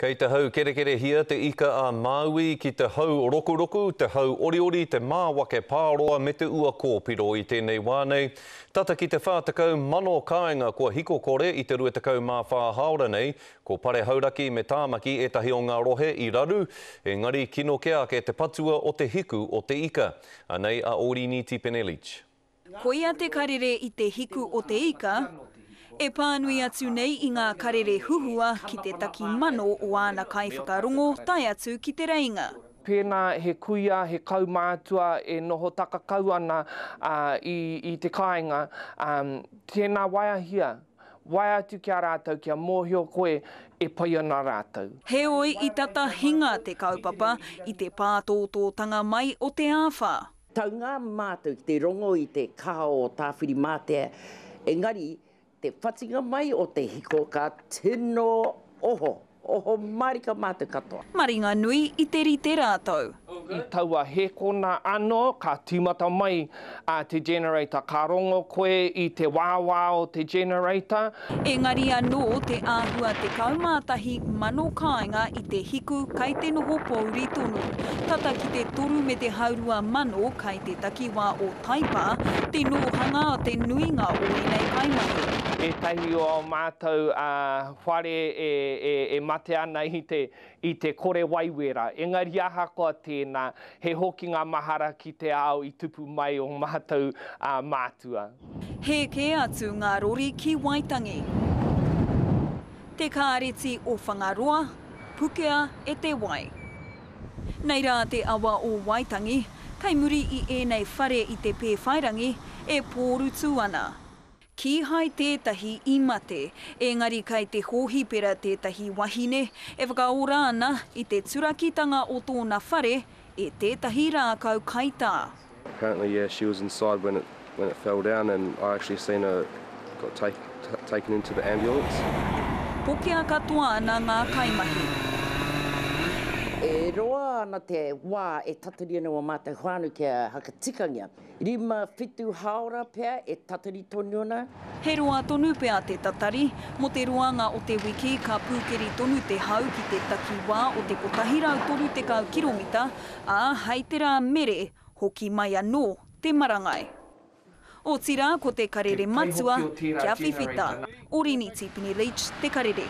Kei te hau kerekere hia te ika a Maui ki te hau rokuroku, te hau oriori, te māwake pāroa me te ua kōpiro i tēnei wānei. Tata ki te whātakau mano kāinga kua hiko kore i te ruetakau mā whā haora nei, ko pare hauraki me tāmaki etahi o ngā rohe i raru, engari kino ke ake te patua o te hiku o te ika. Anei a Orini Tipenelich. Ko ia te karere i te hiku o te ika, e pānui atu nei i ngā karere huhua ki te taki mano o āna kaiwhakarongo tai atu ki te reinga. Pēnā he kuia, he kaumātua e noho takakau ana i te kāinga, tēnā waiahia. Wai atu kia rātou, kia mōhio koe e pai ana rātou. He oi i tata hinga te kaupapa i te pātōtōtanga mai o te āwha. Tau ngā mātou ki te rongo i te kaha o tāwhiri mātea, engari te whatinga mai o te hiko ka tino oho marika mātou katoa. Maringa nui i te rite rātou. I taua he kona ano, ka tīmata mai te generator. Ka rongo koe i te wāwā o te generator. Engari anō te āhua te kaumātahi mano kāinga i te hiku kai te noho pouri tonu. Tata ki te toru me te haurua mano kai te takiwā o Taipa, te nōhanga o te nuinga o nei kaimahi. E tahi o mātou whare e mate ana i te kore waiwera. Engari aha koa tēnā, he hoki ngā mahara ki te ao i tupu mai o mātou mātua. He ke atu ngā rori ki Waitangi. Te kāreti o Whangaroa, Pukea e te wai. Nei rā te awa o Waitangi, kai muri i ēnei whare i te pēwhairangi e pōrutu ana. Ki hai tētahi i mate, engari kai te hōhipera tētahi wahine, e whakaora ana i te turakitanga o tōna whare, e tētahi rākau kai tā. Apparently, yeah, she was inside when it fell down, and I actually seen her got taken into the ambulance. Pokea katoa ana ngā kaimahi. E roa ana te wā e tatari ana o mātou whānu kia hakatikangia. Rima whitu haora pea e tatari tonu ana. He roa tonu pea te tatari, mo te roanga o te wiki ka pūkeri tonu te hau ki te taki wā o te kotahirau toru te kau kiromita, hei te rā mere hoki mai anō te marangai. O tira ko te karere matua, kia whiwhita. Orini Tipenelich, te karere.